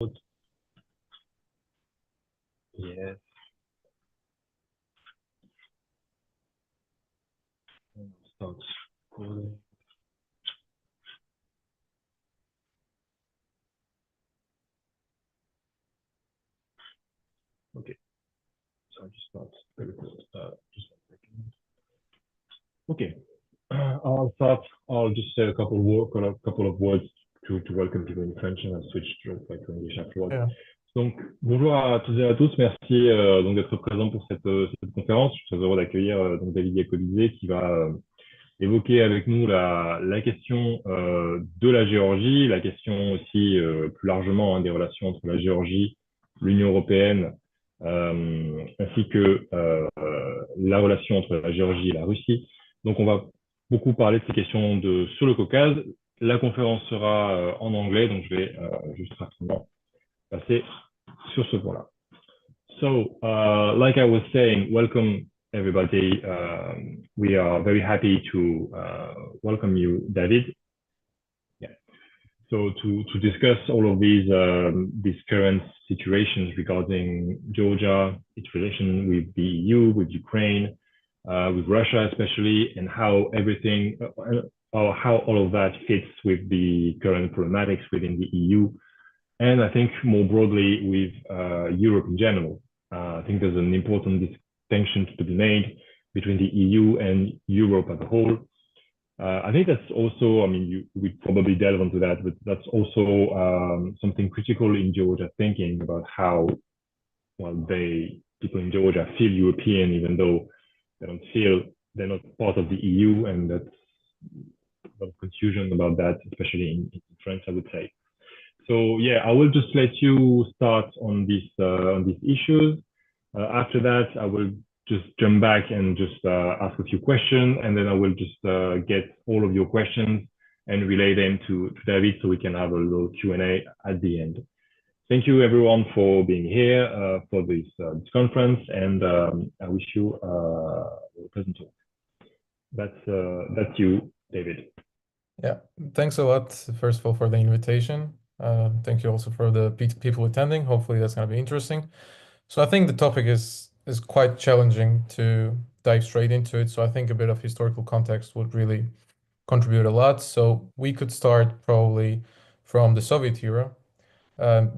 Yes. Start recording. Okay. So I just start the record. Just 1 second. Okay. I'll start. I'll just say a couple of words to welcome people in French, and I'll switch to English afterwards. Yeah. Donc, bonjour à toutes et à tous. Merci donc d'être présents pour cette conférence. Je suis très heureux d'accueillir donc David Iacobizet qui va évoquer avec nous la question de la Géorgie, la question aussi plus largement des relations entre la Géorgie, l'Union européenne, ainsi que la relation entre la Géorgie et la Russie. Donc on va beaucoup parler de ces questions sur le Caucase. La conférence sera en anglais, donc je vais juste rapidement passer sur ce point-là. So, like I was saying, welcome everybody. We are very happy to welcome you, David. Yeah. So to discuss all of these current situations regarding Georgia, its relation with the EU, with Ukraine, with Russia especially, and how everything, or how all of that fits with the current problematics within the EU, and I think more broadly with Europe in general. I think there's an important distinction to be made between the EU and Europe as a whole. I think that's also, I mean, we probably delve into that, but that's also something critical in Georgia thinking about how, well, people in Georgia feel European, even though they don't feel they're not part of the EU, and that's a lot of confusion about that, especially in French, I would say. So yeah, I will just let you start on these issues. After that, I will just jump back and just ask a few questions, and then I will just get all of your questions and relay them to David so we can have a little Q&A at the end. Thank you everyone for being here for this conference, and I wish you a pleasant talk. That's you, David. Yeah, thanks a lot, first of all, for the invitation. Thank you also for the people attending. Hopefully that's going to be interesting. So I think the topic is quite challenging to dive straight into it. So I think a bit of historical context would really contribute a lot. So we could start probably from the Soviet era.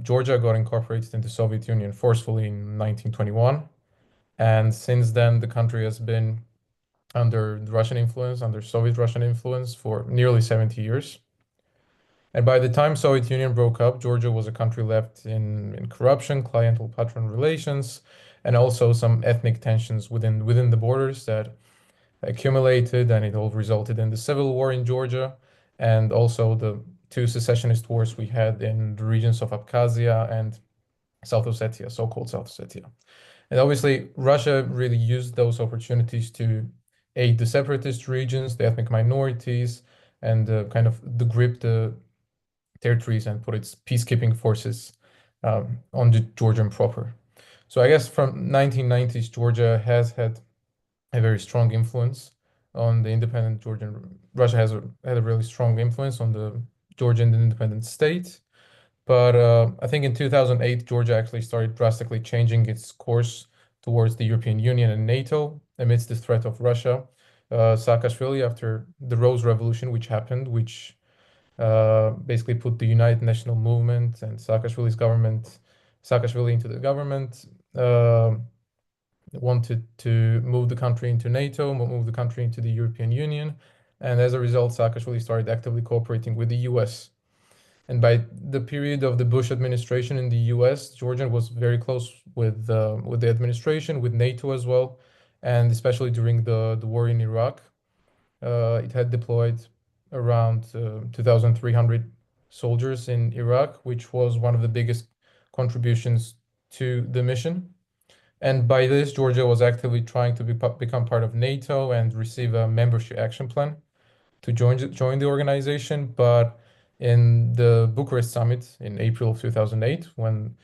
Georgia got incorporated into the Soviet Union forcefully in 1921. And since then, the country has been under Russian influence, under Soviet Russian influence for nearly 70 years. And by the time Soviet Union broke up, Georgia was a country left in corruption, cliental-patron relations, and also some ethnic tensions within the borders that accumulated, and it all resulted in the civil war in Georgia, and also the two secessionist wars we had in the regions of Abkhazia and South Ossetia, so-called South Ossetia. And obviously, Russia really used those opportunities to aid the separatist regions, the ethnic minorities, and kind of grip the territories and put its peacekeeping forces on the Georgian proper. So I guess from 1990s, Georgia has had a very strong influence on the independent Georgian. Russia had a really strong influence on the Georgian independent state. But I think in 2008, Georgia actually started drastically changing its course towards the European Union and NATO amidst the threat of Russia. Saakashvili, after the Rose Revolution, which happened, which basically put the United National Movement and Saakashvili into the government, wanted to move the country into NATO, move the country into the European Union. And as a result, Saakashvili started actively cooperating with the US. And by the period of the Bush administration in the US, Georgia was very close with the administration, with NATO as well. And especially during the war in Iraq, it had deployed around 2,300 soldiers in Iraq, which was one of the biggest contributions to the mission. And by this, Georgia was actively trying to become part of NATO and receive a membership action plan to join the organization. But in the Bucharest summit in April of 2008, when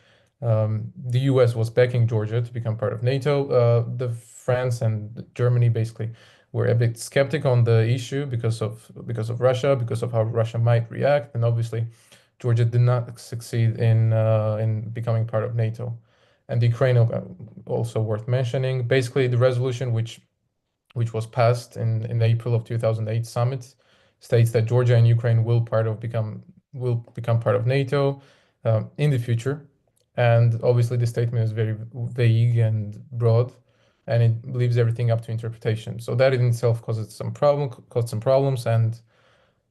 the US was backing Georgia to become part of NATO, the France and Germany basically were a bit skeptic on the issue because of Russia, because of how Russia might react, and obviously Georgia did not succeed in becoming part of NATO. And the Ukraine also worth mentioning. Basically, the resolution which was passed in April of 2008 summit states that Georgia and Ukraine will become part of NATO in the future. And obviously, the statement is very vague and broad, and it leaves everything up to interpretation. So that in itself caused some problems. And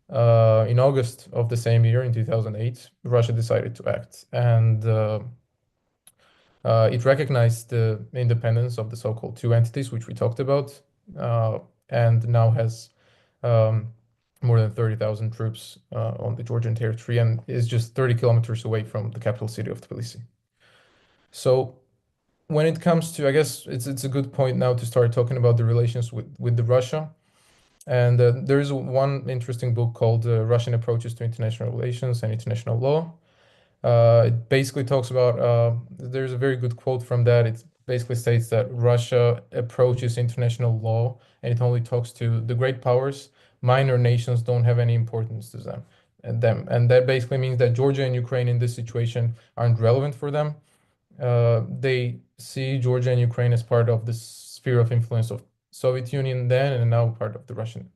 in August of the same year, in 2008, Russia decided to act, and it recognized the independence of the so-called two entities, which we talked about, and now has more than 30,000 troops on the Georgian territory and is just 30 kilometers away from the capital city of Tbilisi. So when it comes to, I guess it's a good point now to start talking about the relations with the Russia. And there is one interesting book called Russian Approaches to International Relations and International Law. It basically talks about, there's a very good quote from that. It basically states that Russia approaches international law and it only talks to the great powers. Minor nations don't have any importance to them. And that basically means that Georgia and Ukraine in this situation aren't relevant for them. They see Georgia and Ukraine as part of the sphere of influence of Soviet Union then and now part of the Russian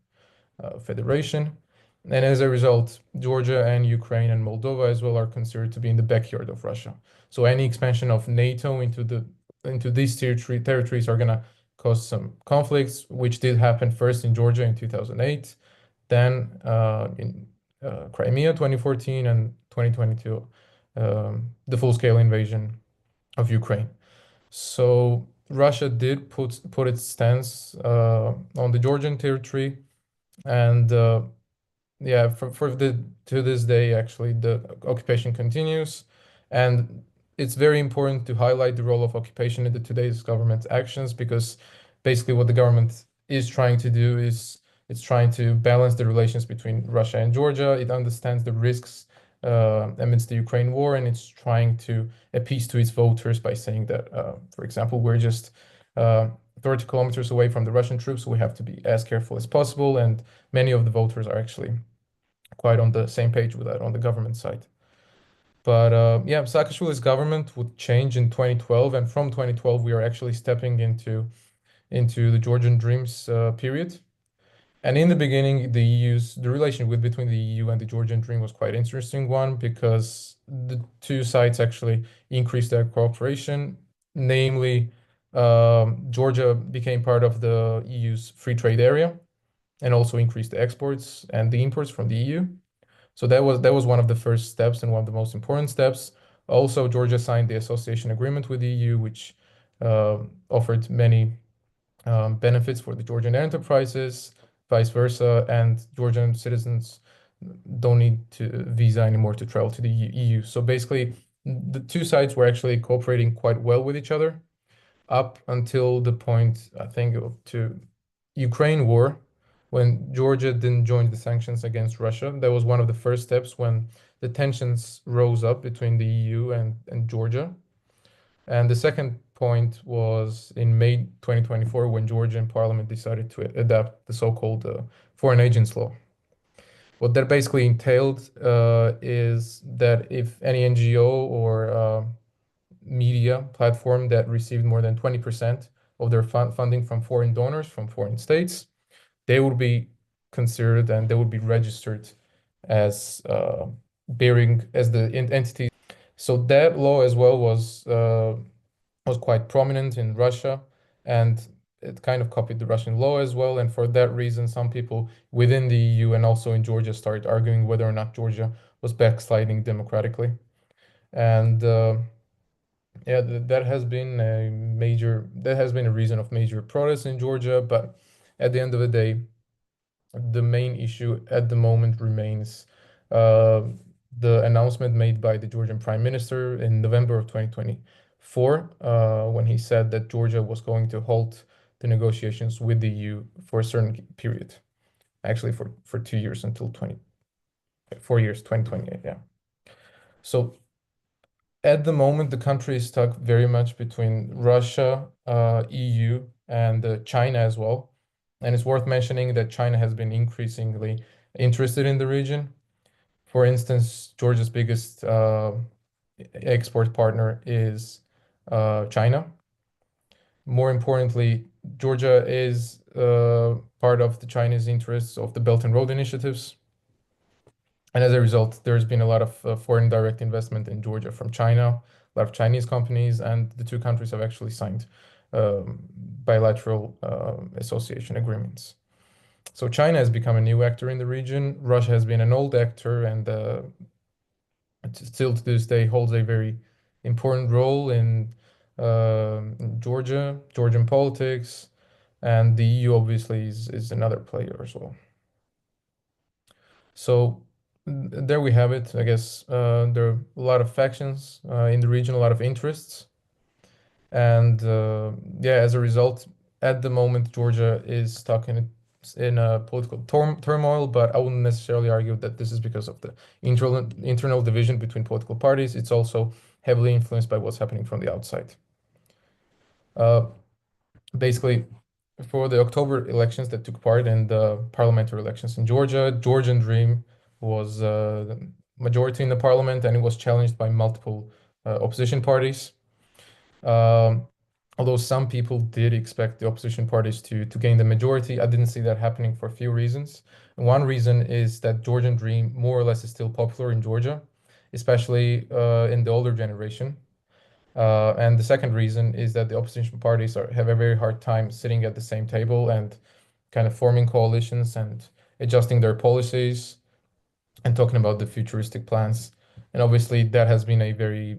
Federation. And as a result, Georgia and Ukraine and Moldova as well are considered to be in the backyard of Russia. So any expansion of NATO into these territories are gonna cause some conflicts, which did happen first in Georgia in 2008, then in Crimea 2014 and 2022, the full-scale invasion of Ukraine. So Russia did put its stance on the Georgian territory, and yeah, to this day, actually, the occupation continues, and it's very important to highlight the role of occupation in today's government's actions, because basically what the government is trying to do is it's trying to balance the relations between Russia and Georgia. It understands the risks amidst the Ukraine war, and it's trying to appease to its voters by saying that, for example, we're just 30 kilometers away from the Russian troops, so we have to be as careful as possible. And many of the voters are actually quite on the same page with that on the government side. But yeah, Saakashvili's government would change in 2012, and from 2012 we are actually stepping into the Georgian Dreams period. And in the beginning, the relation between the EU and the Georgian Dream was quite interesting one, because the two sides actually increased their cooperation. Namely, Georgia became part of the EU's free trade area and also increased the exports and the imports from the EU. So that was one of the first steps and one of the most important steps. Also, Georgia signed the association agreement with the EU, which offered many benefits for the Georgian enterprises, vice versa, and Georgian citizens don't need to visa anymore to travel to the EU. So basically, the two sides were actually cooperating quite well with each other up until the point, I think, to Ukraine war, when Georgia didn't join the sanctions against Russia. That was one of the first steps when the tensions rose up between the EU and Georgia. And the second point was in May 2024, when Georgian parliament decided to adopt the so-called foreign agents law. What that basically entailed is that if any NGO or media platform that received more than 20% of their funding from foreign donors, from foreign states, they would be considered and they would be registered as bearing as the entity. So that law as well was quite prominent in Russia, and it kind of copied the Russian law as well. And for that reason, some people within the EU and also in Georgia started arguing whether or not Georgia was backsliding democratically. And yeah, that has been a reason of major protests in Georgia. But at the end of the day, the main issue at the moment remains the announcement made by the Georgian Prime Minister in November of 2024, when he said that Georgia was going to halt the negotiations with the EU for a certain period, actually for 2 years until 4 years, 2028, yeah. So at the moment, the country is stuck very much between Russia, EU, and China as well. And it's worth mentioning that China has been increasingly interested in the region. For instance, Georgia's biggest export partner is China. More importantly, Georgia is part of the Chinese interests of the Belt and Road initiatives. And as a result, there's been a lot of foreign direct investment in Georgia from China, a lot of Chinese companies, and the two countries have actually signed bilateral association agreements. So China has become a new actor in the region. Russia has been an old actor and still to this day holds a very important role in Georgia, Georgian politics, and the EU obviously is another player as well. So there we have it. I guess there are a lot of factions in the region, a lot of interests. And yeah, as a result, at the moment, Georgia is stuck in a political turmoil, but I wouldn't necessarily argue that this is because of the internal division between political parties. It's also heavily influenced by what's happening from the outside. Basically, for the October elections that took part in the parliamentary elections in Georgia, Georgian Dream was the majority in the parliament, and it was challenged by multiple opposition parties. Although some people did expect the opposition parties to gain the majority, I didn't see that happening for a few reasons. And one reason is that Georgian Dream more or less is still popular in Georgia, especially in the older generation. And the second reason is that the opposition parties have a very hard time sitting at the same table and kind of forming coalitions and adjusting their policies and talking about the futuristic plans. And obviously, that has been a very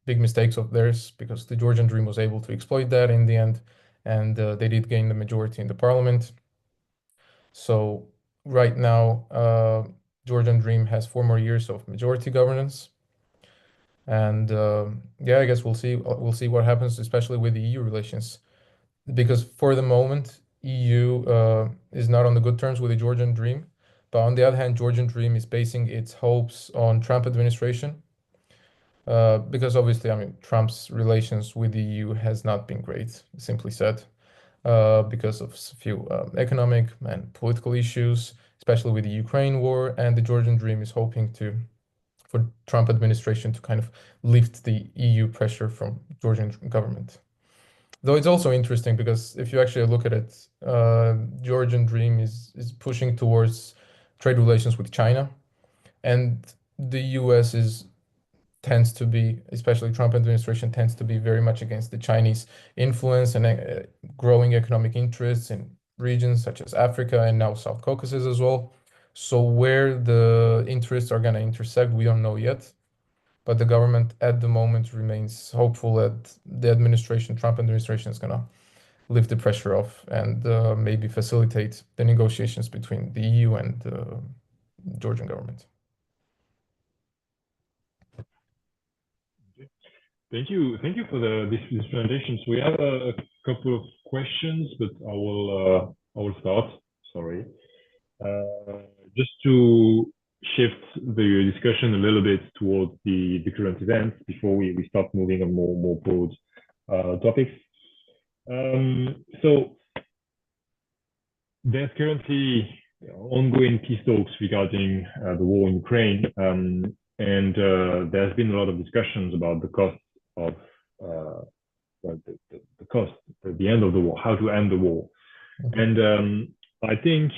big mistakes of theirs because the Georgian Dream was able to exploit that in the end, and they did gain the majority in the parliament. So right now, Georgian Dream has 4 more years of majority governance. And yeah, I guess we'll see what happens, especially with the EU relations, because for the moment, EU is not on the good terms with the Georgian Dream. But on the other hand, Georgian Dream is basing its hopes on Trump administration, because obviously, I mean, Trump's relations with the EU has not been great, simply said, because of a few economic and political issues, especially with the Ukraine war. And the Georgian Dream is hoping for Trump administration to kind of lift the EU pressure from Georgian government. Though it's also interesting because if you actually look at it, Georgian Dream is pushing towards trade relations with China, and the US tends to be, especially Trump administration tends to be very much against the Chinese influence and growing economic interests in regions such as Africa and now South Caucasus as well. So where the interests are going to intersect, we don't know yet. But the government at the moment remains hopeful that the administration, Trump administration, is going to lift the pressure off and maybe facilitate the negotiations between the EU and the Georgian government. Thank you for this presentation. So we have a couple of questions, but I will start. Sorry, just to shift the discussion a little bit towards the current events before we start moving on more broad topics. So there's currently ongoing peace talks regarding the war in Ukraine, and there's been a lot of discussions about the cost of the cost at the end of the war, how to end the war. And I think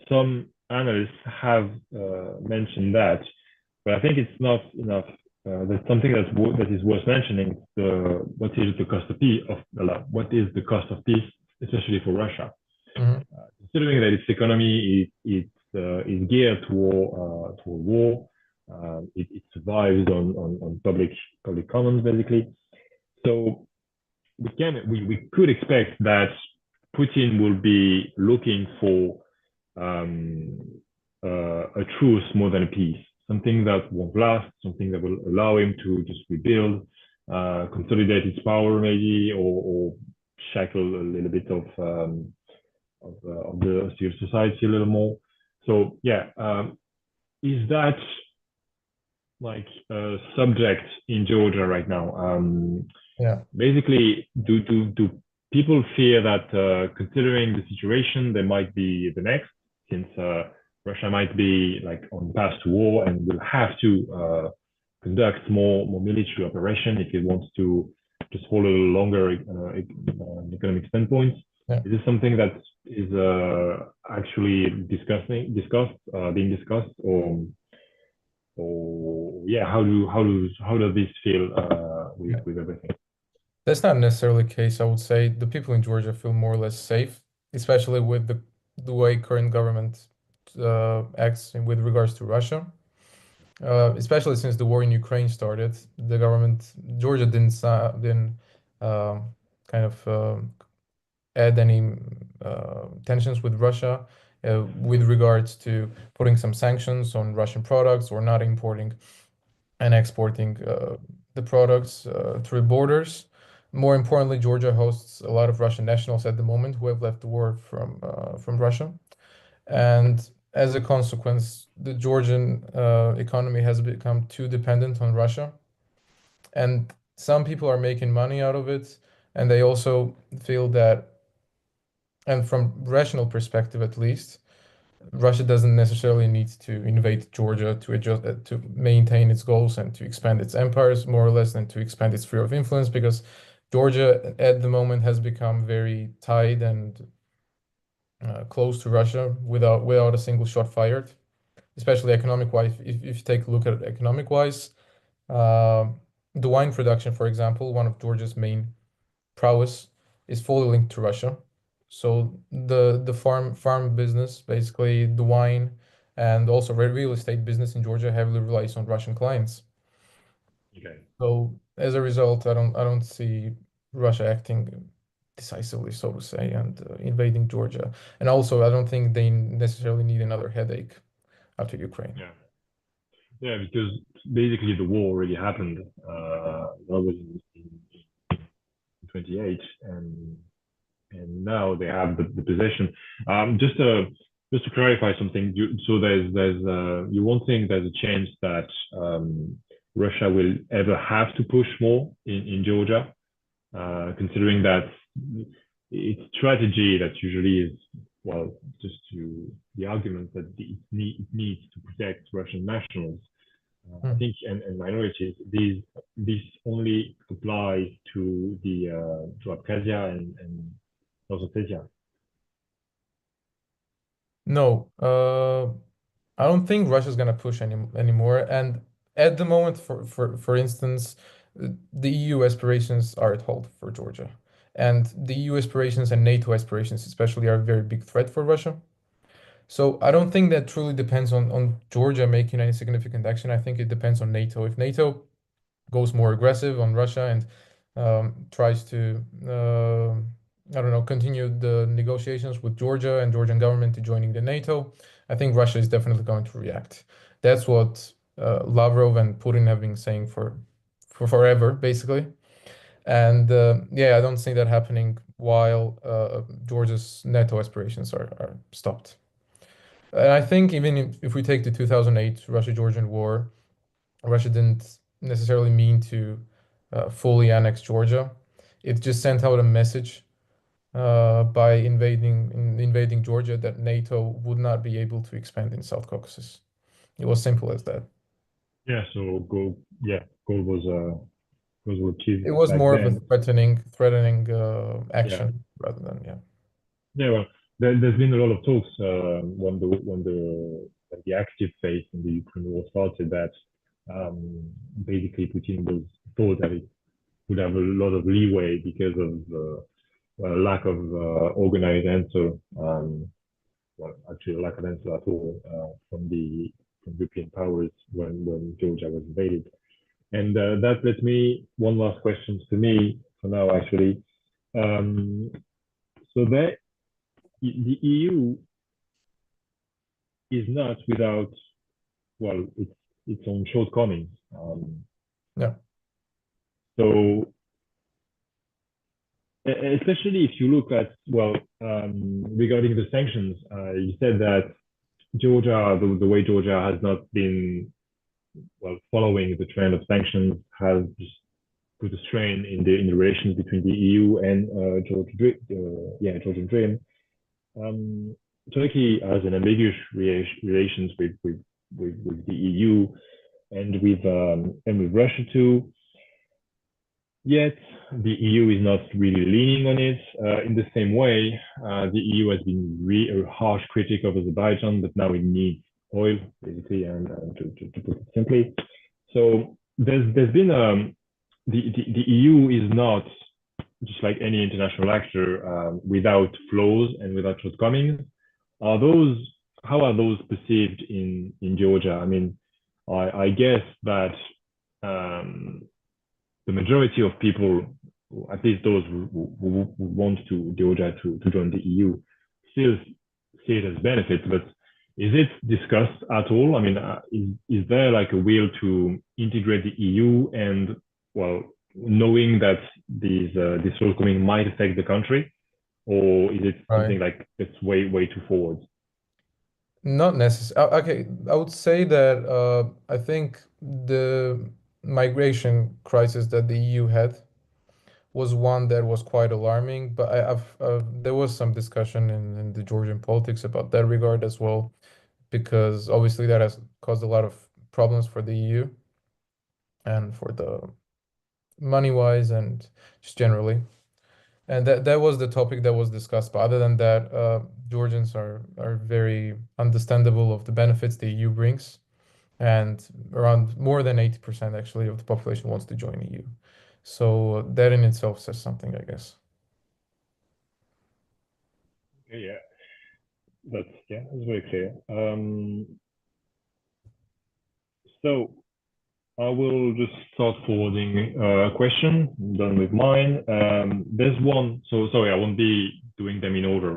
some analysts have mentioned that, but I think it's not enough. There's something that is worth mentioning. What is the cost of peace? What is the cost of peace, especially for Russia? Considering that its economy is geared toward war, it survives on public commons basically. So we could expect that Putin will be looking for a truce more than a peace, something that won't last, something that will allow him to just rebuild, consolidate its power maybe, or shackle a little bit of the civil society a little more. So yeah, is that like a subject in Georgia right now? Yeah. Basically, do people fear that considering the situation, they might be the next, since Russia might be like on the path to war and will have to conduct more military operation if it wants to just hold a longer economic standpoint. Yeah. Is this something that is actually being discussed, or yeah, how does this feel Yeah. with everything? That's not necessarily the case. I would say the people in Georgia feel more or less safe, especially with the way current government acts with regards to Russia. Especially since the war in Ukraine started, the government Georgia didn't kind of add any tensions with Russia with regards to putting some sanctions on Russian products or not importing and exporting the products through borders. More importantly, Georgia hosts a lot of Russian nationals at the moment who have left the war from Russia, and as a consequence, the Georgian economy has become too dependent on Russia, and some people are making money out of it, and they also feel that, and from rational perspective at least, Russia doesn't necessarily need to invade Georgia to adjust to maintain its goals and to expand its empires more or less than to expand its sphere of influence because Georgia at the moment has become very tied and close to Russia without a single shot fired, especially economic wise. If you take a look at it economic wise, uh, the wine production, for example, one of Georgia's main prowess is fully linked to Russia. So the farm business, basically the wine and also real estate business in Georgia heavily relies on Russian clients. Okay. So as a result, I don't see Russia acting decisively, so to say, and invading Georgia. And also, I don't think they necessarily need another headache after Ukraine. Yeah. Yeah, because basically the war already happened. That was in 28, and now they have the possession. Just to clarify something, so you won't think there's a chance that Russia will ever have to push more in Georgia, considering that its strategy that usually is, well, just to the argument that it needs to protect Russian nationals, I Hmm. think, and minorities. This only applies to the to Abkhazia and North Ossetia. No, I don't think Russia's gonna push anymore. And at the moment, for instance, the EU aspirations are at hold for Georgia, and the EU aspirations and NATO aspirations, especially, are a very big threat for Russia. So I don't think that truly depends on Georgia making any significant action. I think it depends on NATO. If NATO goes more aggressive on Russia and tries to, I don't know, continue the negotiations with Georgia and Georgian government to joining the NATO, I think Russia is definitely going to react. That's what Lavrov and Putin have been saying for forever, basically. And yeah, I don't see that happening while Georgia's NATO aspirations are stopped. And I think even if we take the 2008 Russia-Georgian War, Russia didn't necessarily mean to fully annex Georgia. It just sent out a message by invading Georgia that NATO would not be able to expand in South Caucasus. It was simple as that. Yeah, so goals were It achieved was back more of a then. threatening Yeah, action rather than, yeah. yeah. Well, there's been a lot of talks when the active phase in the Ukraine war started that basically Putin was thought that it would have a lot of leeway because of lack of organized answer. Well, actually, lack of answer at all from European powers when Georgia was invaded. And that led me one last question to me for now, actually. Um, so the EU is not without, well, its own shortcomings. Yeah. So especially if you look at, well, regarding the sanctions, you said that Georgia, the way Georgia has not been, well, following the trend of sanctions, has just put a strain in the relations between the EU and Georgian Dream. Um, Turkey has an ambiguous relations with the EU and with Russia too. Yet the EU is not really leaning on it in the same way. The EU has been a harsh critic of Azerbaijan, but now it needs oil, basically, and to put it simply. So there's been the EU is not just like any international actor without flaws and without shortcomings. Are those how are those perceived in Georgia? I mean, I guess that um, the majority of people, at least those who want to Georgia to join the EU, still see it as benefits. But is it discussed at all? I mean, is there like a will to integrate the EU and well, knowing that this shortcoming might affect the country, or is it Right. something like it's way too forward? Not necessarily. Okay, I would say that I think the migration crisis that the EU had was one that was quite alarming. But there was some discussion in the Georgian politics about that regard as well, because obviously that has caused a lot of problems for the EU and for the money wise and just generally. And that was the topic that was discussed. But other than that, Georgians are very understandable of the benefits the EU brings, and around more than 80% actually of the population wants to join EU. So that in itself says something, I guess. Yeah, that's very clear. So I will just start forwarding a question. I'm done with mine. There's one. So sorry, I won't be doing them in order,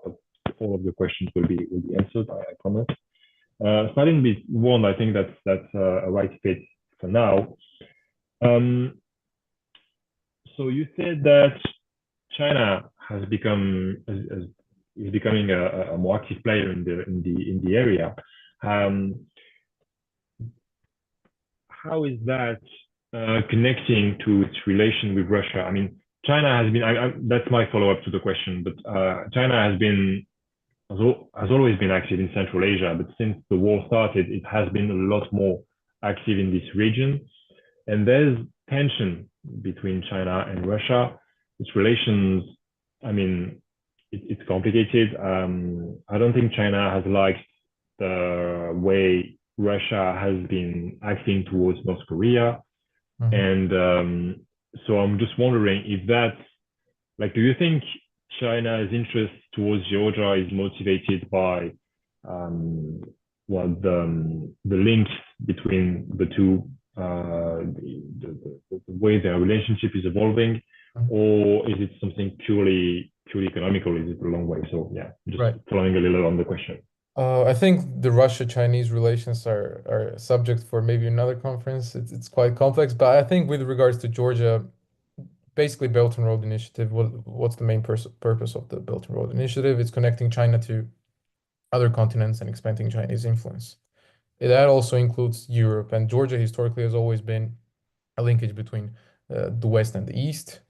but all of the questions will be answered. I promise. Starting with one, I think that's a right fit for now. Um, so you said that China has become is becoming a more active player in the area. Um, how is that connecting to its relation with Russia? I mean, China has been. That's my follow-up to the question. But China has always been active in Central Asia, but since the war started, it has been a lot more active in this region. And there's tension between China and Russia. Its relations, I mean, it's complicated. I don't think China has liked the way Russia has been acting towards North Korea. Mhm. And so I'm just wondering if that's like, do you think China's interest towards Georgia is motivated by um, well the links between the two, the way their relationship is evolving, or is it something purely economical? Is it a long way? So yeah, just Right. following a little on the question. I think the Russia-Chinese relations are subject for maybe another conference. It's quite complex, but I think with regards to Georgia, basically Belt and Road Initiative, what's the main purpose of the Belt and Road Initiative? It's connecting China to other continents and expanding Chinese influence. That also includes Europe, and Georgia historically has always been a linkage between the West and the East.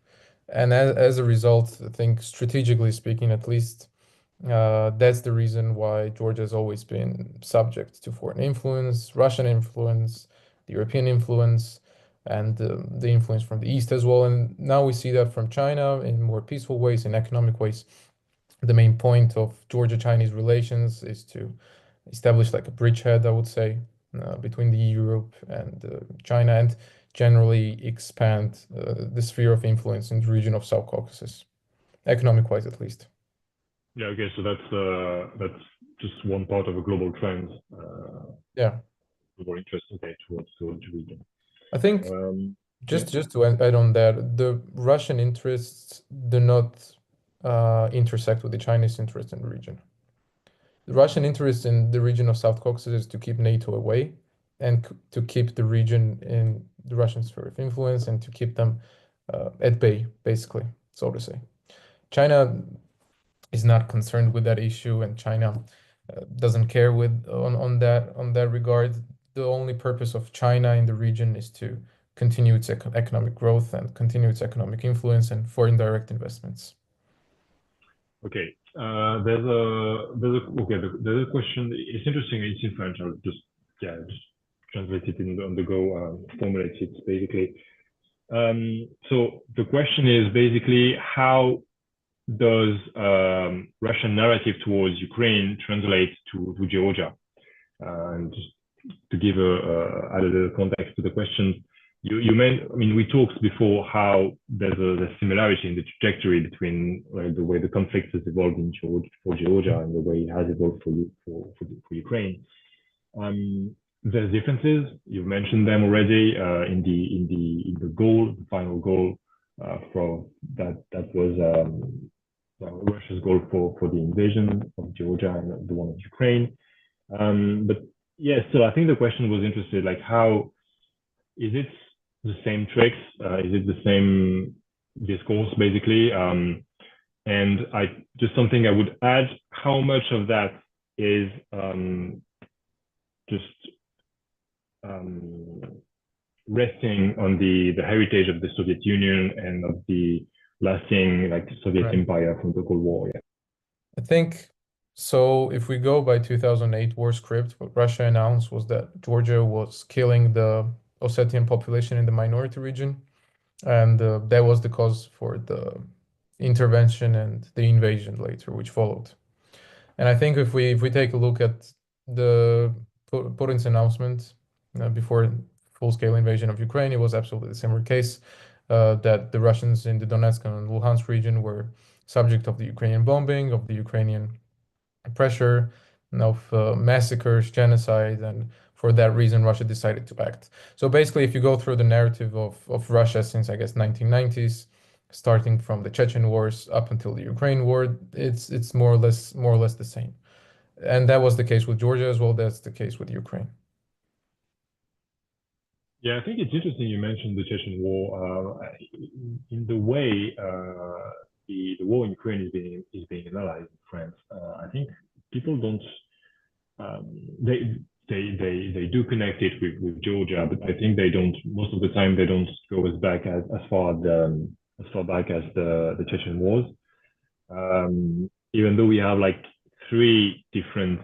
And as a result, I think strategically speaking, at least, that's the reason why Georgia has always been subject to foreign influence, Russian influence, the European influence, and the influence from the East as well. And now we see that from China in more peaceful ways, in economic ways. The main point of Georgia-Chinese relations is to establish like a bridgehead, I would say, between the Europe and China, and generally expand the sphere of influence in the region of South Caucasus, economic-wise at least. Yeah, okay, so that's just one part of a global trend, Yeah, global interest, okay, towards the region. I think Yeah. just to add on that, the Russian interests do not intersect with the Chinese interests in the region. The Russian interest in the region of South Caucasus is to keep NATO away and to keep the region in the Russian sphere of influence and to keep them at bay, basically, so to say. China is not concerned with that issue, and China doesn't care with on that regard. The only purpose of China in the region is to continue its economic growth and continue its economic influence and foreign direct investments. Okay. There's a question. It's interesting. It's in French. I'll just translate it on the go. Formulate it basically. So the question is basically how does Russian narrative towards Ukraine translate to Georgia? And just to give add a little context to the question, I mean, we talked before how there's a similarity in the trajectory between the way the conflict has evolved for Georgia and the way it has evolved for Ukraine. There's differences. You've mentioned them already in the final goal for that was Russia's goal for the invasion of Georgia and the one of Ukraine. But yeah, still, I think the question was interested, like how is it the same tricks? Is it the same discourse basically? And I just something I would add, how much of that is just resting on the heritage of the Soviet Union and of the lasting like Soviet Right. empire from the Cold War. Yeah. I think so. If we go by 2008 war script, what Russia announced was that Georgia was killing the Ossetian population in the minority region, and that was the cause for the intervention and the invasion later, which followed. And I think if we take a look at the Putin's announcement before full-scale invasion of Ukraine, it was absolutely the similar case that the Russians in the Donetsk and Luhansk region were subject of the Ukrainian bombing, of the Ukrainian pressure, of massacres, genocide, and for that reason, Russia decided to act. So basically, if you go through the narrative of Russia since I guess 1990s, starting from the Chechen wars up until the Ukraine war, it's more or less the same. And that was the case with Georgia as well. That's the case with Ukraine. Yeah, I think it's interesting you mentioned the Chechen War. In the way the war in Ukraine is being analyzed in France, I think people don't they do connect it with Georgia, but I think they don't most of the time they don't go as far back as the Chechen Wars. Even though we have like three different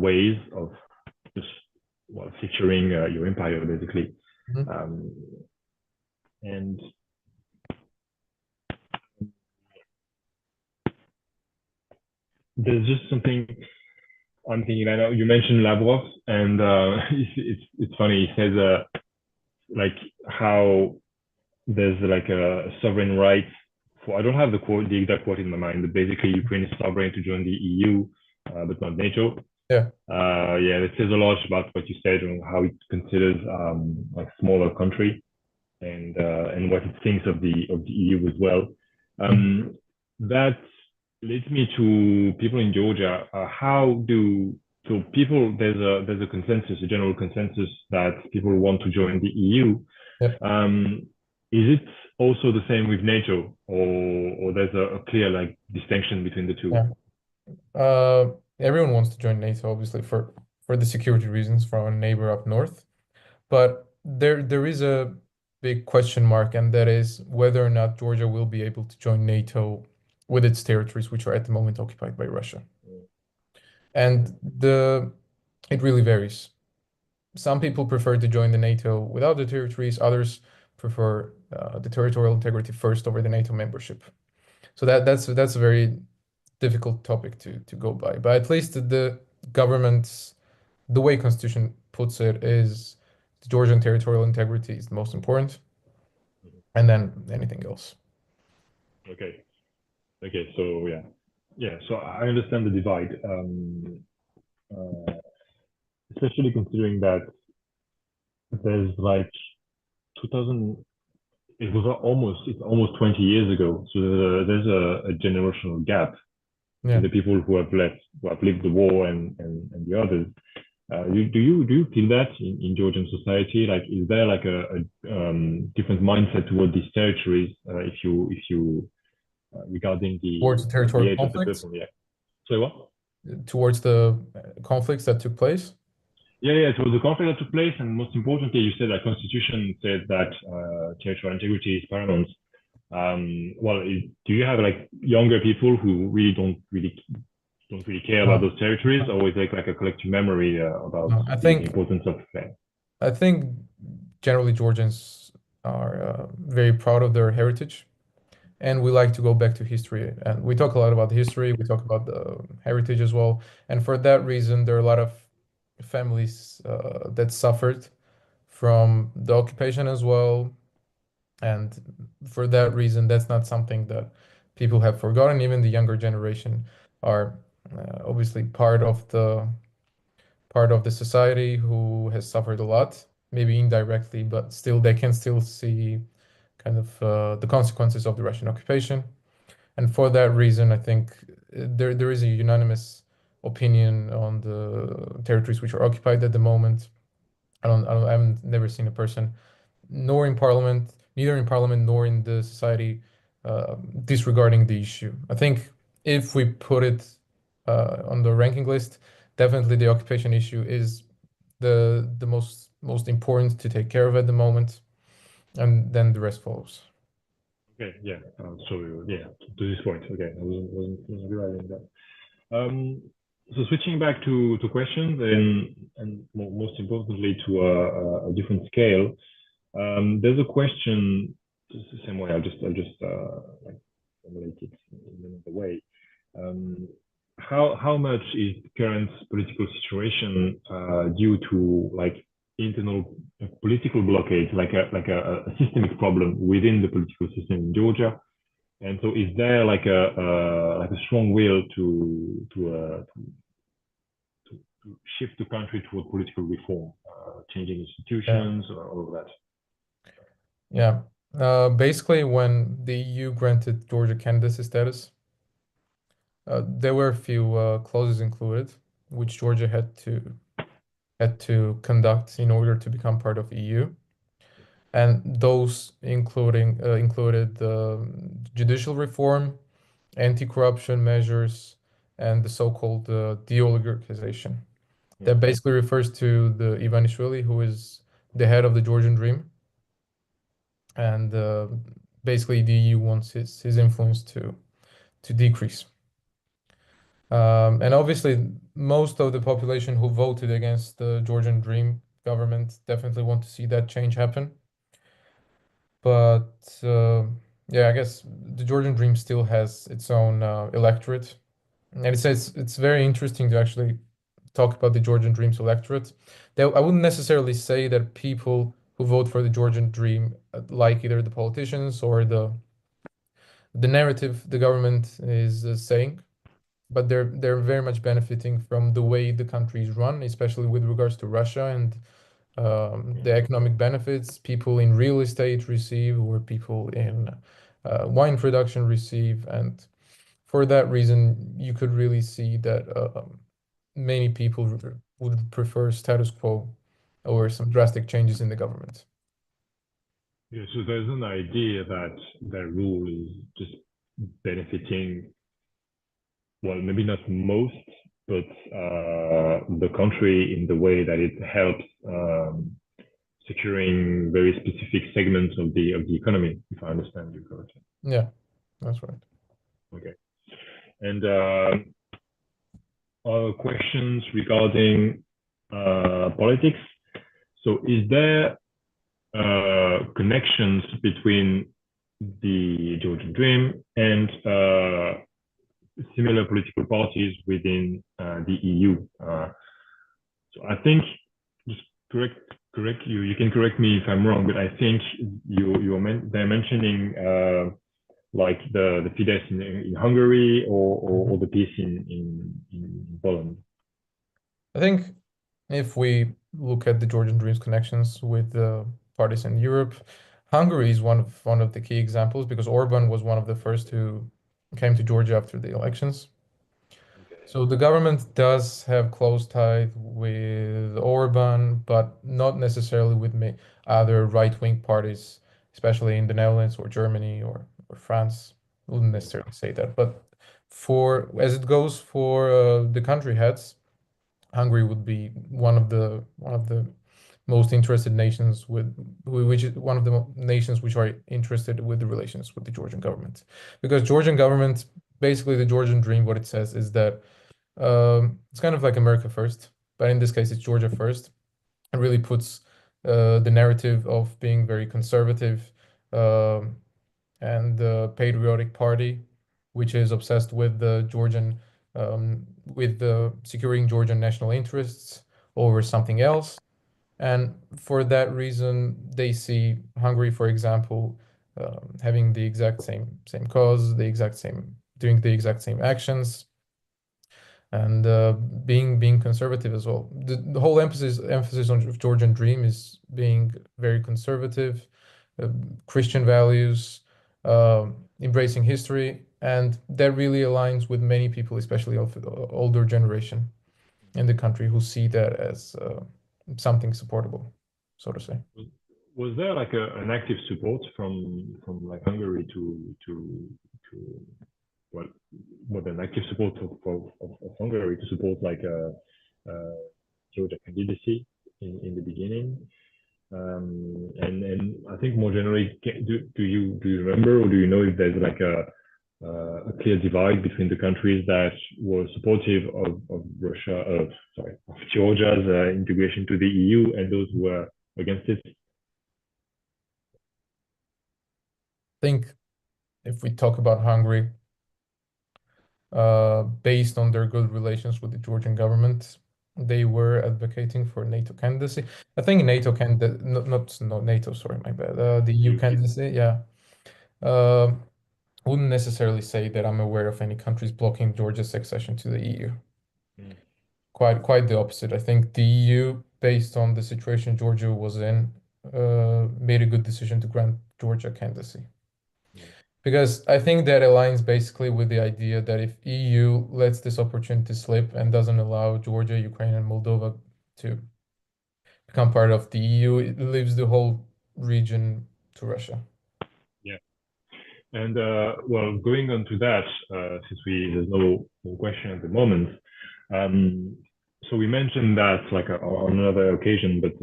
ways of just featuring your empire basically. Mhm. And there's just something I'm thinking. I know you mentioned Lavrov, and it's funny. He says like how there's like a sovereign right for. I don't have the exact quote in my mind, but basically Ukraine is sovereign to join the EU, but not NATO. Yeah. Yeah, it says a lot about what you said and how it considers like smaller country and what it thinks of the EU as well. That leads me to people in Georgia. People there's a consensus, a general consensus that people want to join the EU. Yeah. Is it also the same with NATO, or there's a clear like distinction between the two? Yeah. Everyone wants to join NATO, obviously, for the security reasons from a neighbor up north. But there is a big question mark, and that is whether or not Georgia will be able to join NATO with its territories, which are at the moment occupied by Russia. And it really varies. Some people prefer to join the NATO without the territories, others prefer the territorial integrity first over the NATO membership. So that's a very difficult topic to go by. But at least the government's, the way Constitution puts it is the Georgian territorial integrity is the most important, and then anything else. Okay. So yeah. So I understand the divide, especially considering that there's like 2000. It's almost 20 years ago. So there's a generational gap Yeah. the people who have lived the war and the others. Do you feel that in Georgian society? Like, is there like a different mindset toward these territories? If you regarding Towards the territorial age of the conflicts? people, yeah. So what? Towards the conflicts that took place? Yeah. It was the conflict that took place, and most importantly, you said that Constitution said that territorial integrity is paramount. Well, do you have like younger people who really don't really care about Uh, those territories, or is it like a collective memory about I the think importance of I think generally Georgians are very proud of their heritage, and we like to go back to history. And we talk a lot about history. We talk about the heritage as well. And for that reason, there are a lot of families that suffered from the occupation as well. And for that reason, that's not something that people have forgotten. Even the younger generation are obviously part of the society who has suffered a lot, maybe indirectly, but still they can still see kind of the consequences of the Russian occupation. And for that reason, I think there is a unanimous opinion on the territories which are occupied at the moment. I haven't never seen a person, nor in parliament, neither in parliament nor in the society, disregarding the issue. I think if we put it on the ranking list, definitely the occupation issue is the most important to take care of at the moment, and then the rest follows. Okay, yeah. So yeah, to this point, okay, I wasn't realizing that. So switching back to questions and most importantly to a different scale, there's a question just the same way. I'll just like formulate it in another way. Um, how much is current political situation due to like internal political blockade, like a systemic problem within the political system in Georgia? And so, is there like a strong will to shift the country toward political reform, changing Yeah. institutions, all of that? Yeah. Basically, when the EU granted Georgia candidacy status, there were a few clauses included, which Georgia had to conduct in order to become part of EU, and those included judicial reform, anti-corruption measures, and the so-called de-oligarchization. Yeah. That basically refers to the Ivanishvili, who is the head of the Georgian Dream, and basically the EU wants his influence to decrease. And obviously, most of the population who voted against the Georgian Dream government definitely want to see that change happen. But yeah, I guess the Georgian Dream still has its own electorate. And it's very interesting to actually talk about the Georgian Dream's electorate. I wouldn't necessarily say that people who vote for the Georgian Dream like either the politicians or the narrative the government is saying, but they're very much benefiting from the way the country is run, especially with regards to Russia and Yeah. the economic benefits people in real estate receive or people in wine production receive. And for that reason, you could really see that many people would prefer status quo or some drastic changes in the government. Yeah, so there's an idea that the rule is just benefiting, well, maybe not most, but the country in the way that it helps securing very specific segments of the economy, if I understand you correctly. Yeah, that's right. Okay. And other questions regarding politics. So, is there connections between the Georgian Dream and similar political parties within the EU? So, I think just correct you. You can correct me if I'm wrong, but I think they're mentioning like the Fidesz in Hungary or the PiS in Poland. I think if we look at the Georgian Dream's connections with the parties in Europe, Hungary is one of the key examples because Orban was one of the first who came to Georgia after the elections. Okay. So the government does have close ties with Orban, but not necessarily with other right-wing parties, especially in the Netherlands or Germany or France. I wouldn't necessarily say that, but for as it goes for the country heads, Hungary would be one of the most interested nations which is one of the nations which are interested with the relations with the Georgian government. Because Georgian government, basically the Georgian dream, what it says is that it's kind of like America first, but in this case it's Georgia first. It really puts the narrative of being very conservative um, and the patriotic party, which is obsessed with the with the securing Georgian national interests over something else. And for that reason, they see Hungary, for example, having the exact same cause, the exact same doing the exact same actions, and being conservative as well. The whole emphasis on Georgian dream is being very conservative, uh, Christian values, embracing history, and that really aligns with many people, especially of the older generation in the country, who see that as something supportable, so to say. Was there like an active support from like Hungary to well, what an active support of Hungary to support like a Georgia candidacy in the beginning? And I think more generally, do you remember or do you know if there's like a clear divide between the countries that were supportive of Russia, of Georgia's integration to the EU and those who were against it? I think if we talk about Hungary, based on their good relations with the Georgian government, they were advocating for NATO candidacy. I think NATO can, not NATO, sorry, my bad. The EU candidacy, yeah. Uh, wouldn't necessarily say that I'm aware of any countries blocking Georgia's accession to the EU. Mm. Quite the opposite. I think the EU, based on the situation Georgia was in, made a good decision to grant Georgia candidacy. Yeah. Because I think that aligns basically with the idea that if EU lets this opportunity slip and doesn't allow Georgia, Ukraine, and Moldova to become part of the EU, it leaves the whole region to Russia. Yeah. And well, going on to that, since there's no more question at the moment, so we mentioned that like on another occasion, but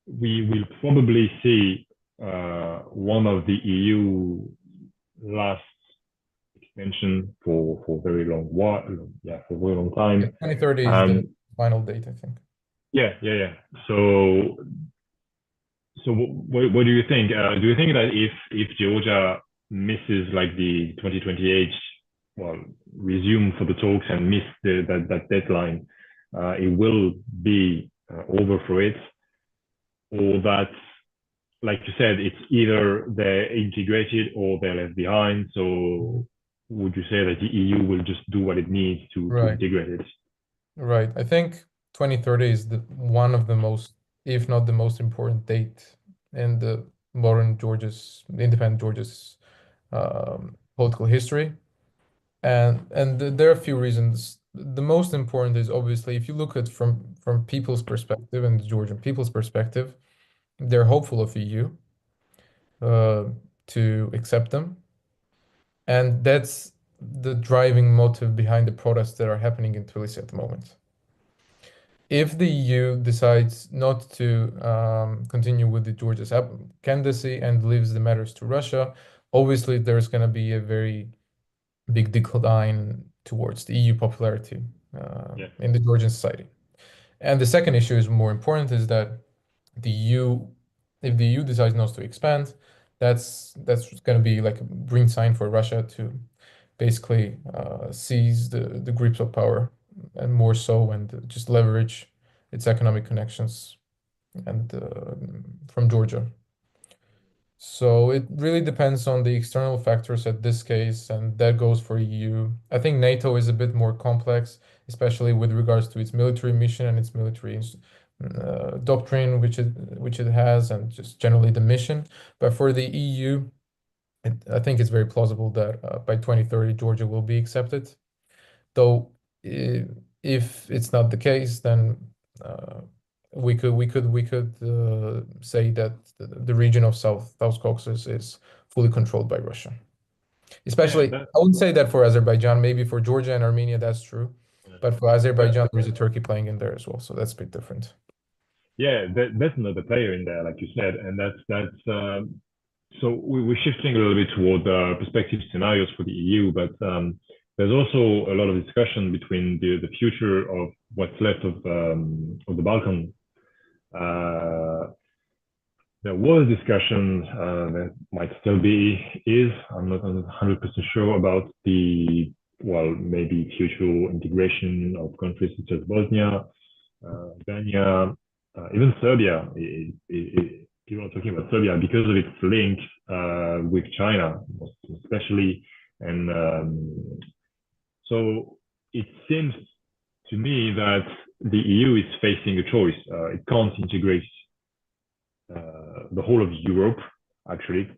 we will probably see one of the EU last extension for very long while, yeah, for a very long time. 2030 is the final date, I think. Yeah. So what do you think? Do you think that if Georgia misses like the 2028, well, resume for the talks and miss that deadline, it will be over for it, or that, like you said, it's either they're integrated or they're left behind. So would you say that the EU will just do what it needs to integrate it? Right. I think 2030 is one of the most, if not the most important date in the modern independent Georgia's political history. And there are a few reasons. The most important is obviously if you look at from people's perspective and the Georgian people's perspective, they're hopeful of EU to accept them. And that's the driving motive behind the protests that are happening in Tbilisi at the moment. If the EU decides not to continue with the Georgia's candidacy and leaves the matters to Russia, obviously there's going to be a very big decline towards the EU popularity in the Georgian society. And the second issue is more important, is that the EU, if the EU decides not to expand, that's going to be like a green sign for Russia to basically seize the grips of power and more so, and just leverage its economic connections and from Georgia. So it really depends on the external factors at this case, and that goes for EU. I think NATO is a bit more complex, especially with regards to its military mission and its military doctrine, which it has, and just generally the mission. But for the EU, I think it's very plausible that by 2030 Georgia will be accepted. Though if it's not the case, then we could say that the region of South Caucasus is fully controlled by Russia. Especially, I wouldn't say that for Azerbaijan. Maybe for Georgia and Armenia, that's true. But for Azerbaijan, there's a Turkey playing in there as well, so that's a bit different. Yeah, that's another player in there, like you said, and so we're shifting a little bit toward perspective scenarios for the EU, but there's also a lot of discussion between the future of what's left of the Balkan. Uh, there was discussion that might still be is I'm not 100% sure about the well maybe future integration of countries such as Bosnia, Albania, even Serbia. People are talking about Serbia because of its link with China, especially, and so it seems to me that the EU is facing a choice. It can't integrate the whole of Europe, actually.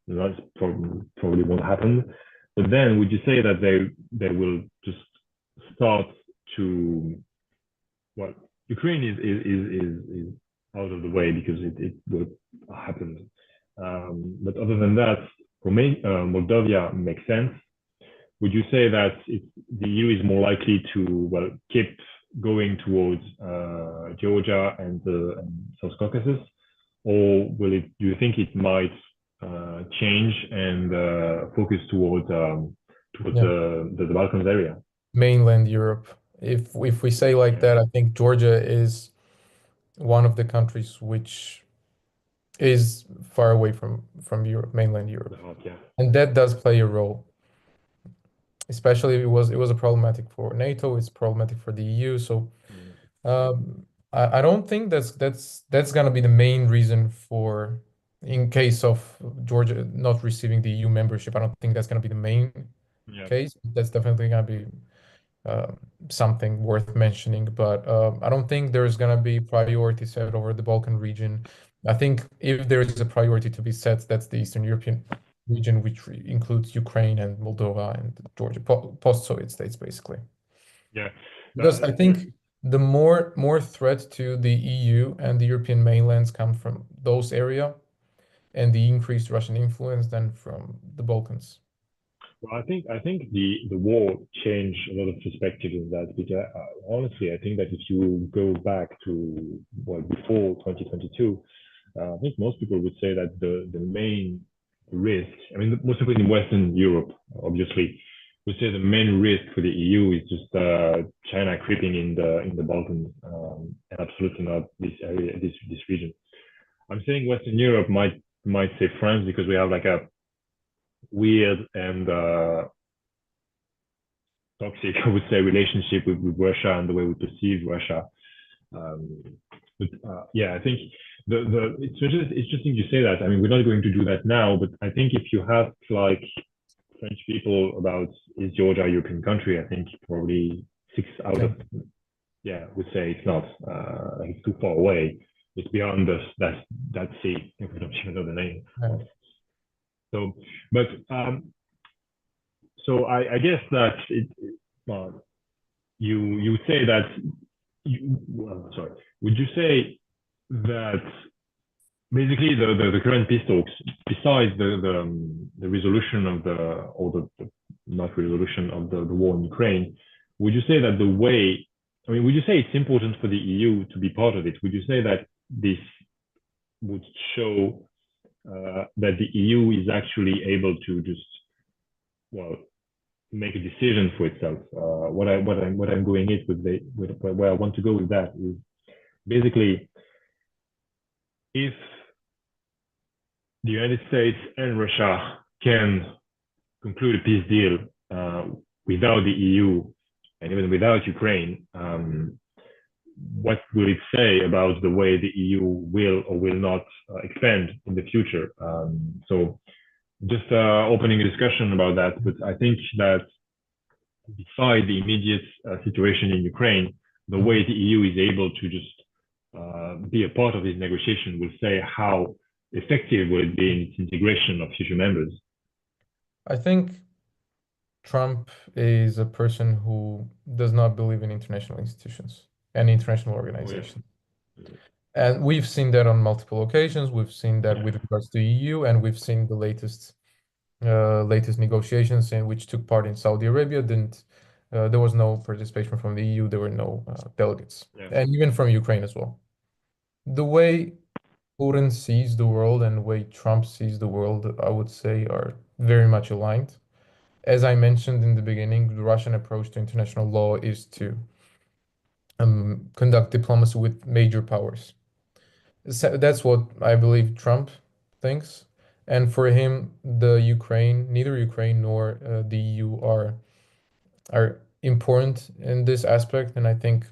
That probably won't happen. But then, would you say that they will just start to well, Ukraine is out of the way because it will happen. But other than that, Moldavia makes sense. Would you say that the EU is more likely to well keep going towards Georgia and South Caucasus, or will it? Do you think it might change and focus towards Yeah, the Balkans area? mainland Europe. If we say like Yeah, that, I think Georgia is one of the countries which is far away from Europe, mainland the Europe, heart, yeah. and that does play a role. Especially it was a problematic for NATO, it's problematic for the EU. So Mm. I don't think that's gonna be the main reason for in case of Georgia not receiving the EU membership. I don't think that's gonna be the main Yeah. case. That's definitely gonna be uh, something worth mentioning, but I don't think there's gonna be priority set over the Balkan region. I think if there is a priority to be set, that's the Eastern European region, which includes Ukraine and Moldova and Georgia, post-Soviet states, basically. Yeah. Because I think the more threat to the EU and the European mainlands come from those area and the increased Russian influence than from the Balkans. Well, I think the war changed a lot of perspective in that because honestly, I think that if you go back to well before 2022, I think most people would say that the main risk, I mean, most people in Western Europe, obviously, would say the main risk for the EU is just China creeping in the Balkans, and absolutely not this area, this region. I'm saying Western Europe might say France because we have like a weird and toxic, I would say, relationship with Russia and the way we perceive Russia. Um, but yeah, I think it's interesting you say that. I mean, we're not going to do that now, but I think if you have like French people about is Georgia a European country, I think probably six out Yeah. of yeah would say it's not. Like it's too far away. It's beyond that sea. If we don't even know the name. Yeah. So, but so I guess that uh, you say that well, sorry. Would you say that basically the current peace talks, besides the resolution of the not resolution of the war in Ukraine, would you say that the way, I mean, would you say it's important for the EU to be part of it? Would you say that this would show that the EU is actually able to just well make a decision for itself? What I'm going it with where I want to go with that is basically if the United States and Russia can conclude a peace deal without the EU and even without Ukraine, what will it say about the way the EU will or will not expand in the future? So just opening a discussion about that, but I think that beside the immediate situation in Ukraine, the way the EU is able to just be a part of this negotiation will say how effective will it be in its integration of future members. I think Trump is a person who does not believe in international institutions and international Oh yeah, organizations. And we've seen that on multiple occasions. We've seen that yeah, with regards to EU, and we've seen the latest negotiations in which took part in Saudi Arabia. Didn't There was no participation from the EU. There were no delegates, yeah. and even from Ukraine as well. the way Putin sees the world and the way Trump sees the world, I would say, are very much aligned. As I mentioned in the beginning, the Russian approach to international law is to conduct diplomacy with major powers. So that's what I believe Trump thinks. And for him, neither Ukraine nor the EU are important in this aspect. And I think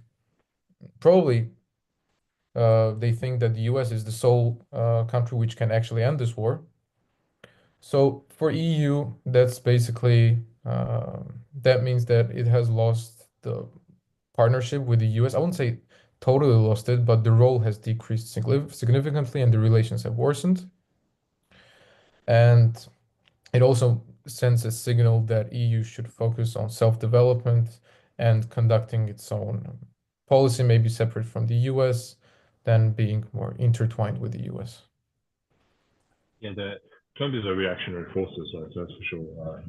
probably they think that the US is the sole country which can actually end this war. So for EU, that's basically that means that it has lost the partnership with the US. I wouldn't say totally lost it, but the role has decreased significantly and the relations have worsened. And it also sends a signal that EU should focus on self-development and conducting its own policy, maybe separate from the US, than being more intertwined with the US. Yeah, Trump is a reactionary force, so that's for sure.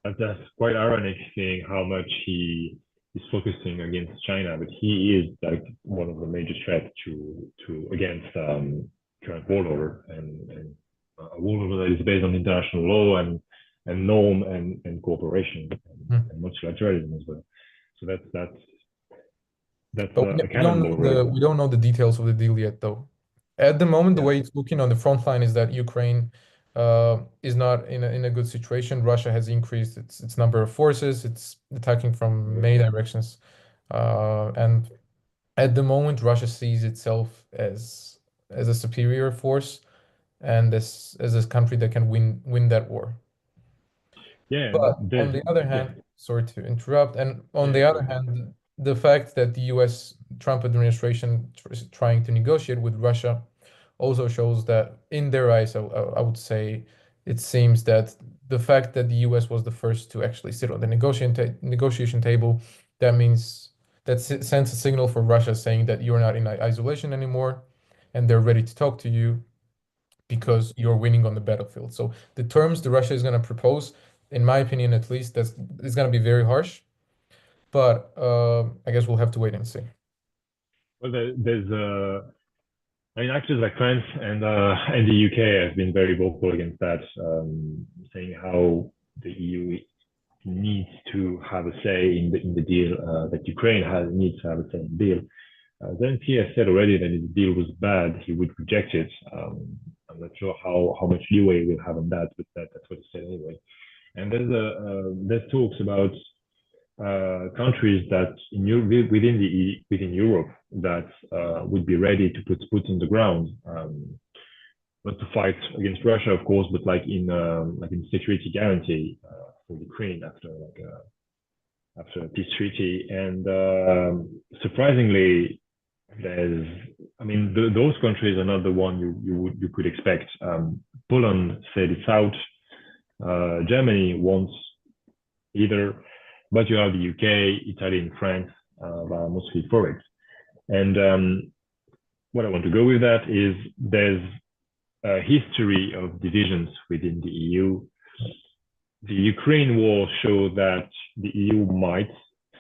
That's quite ironic seeing how much he is focusing against China, but he is like one of the major threats to against current world order and a world order that is based on international law and norm and cooperation and multilateralism as well. So that's But a cannonball, we don't know the details of the deal yet, though. At the moment, the yeah. way it's looking on the front line is that Ukraine is not in a good situation. Russia has increased its number of forces. It's attacking from many directions, and at the moment, Russia sees itself as a superior force and as a country that can win that war. Yeah, and But on the other yeah, hand, sorry to interrupt, and on yeah, the go other ahead. hand, the fact that the US Trump administration is trying to negotiate with Russia also shows that in their eyes, I would say it seems that the fact that the US was the first to actually sit on the negotiation table, that means sends a signal for Russia saying that you're not in isolation anymore and they're ready to talk to you because you're winning on the battlefield. So the terms that Russia is going to propose, in my opinion at least, that's it's going to be very harsh. But I guess we'll have to wait and see. Well, there's I mean, actors like France and the UK have been very vocal against that, saying how the EU needs to have a say in the deal, that Ukraine needs to have a say in the deal. Zelensky has said already that if the deal was bad, he would reject it. I'm not sure how much leeway we'll have on that, but that's what he said anyway. And there's talks about countries that within Europe that would be ready to put boots on the ground, not to fight against Russia, of course, but like in security guarantee for Ukraine after a peace treaty. And surprisingly, I mean, those countries are not the one you could expect. Poland said it's out. Germany wants either, but you have the UK, Italy, and France that are mostly for it. And what I want to go with that is there's a history of divisions within the EU. The Ukraine war showed that the EU might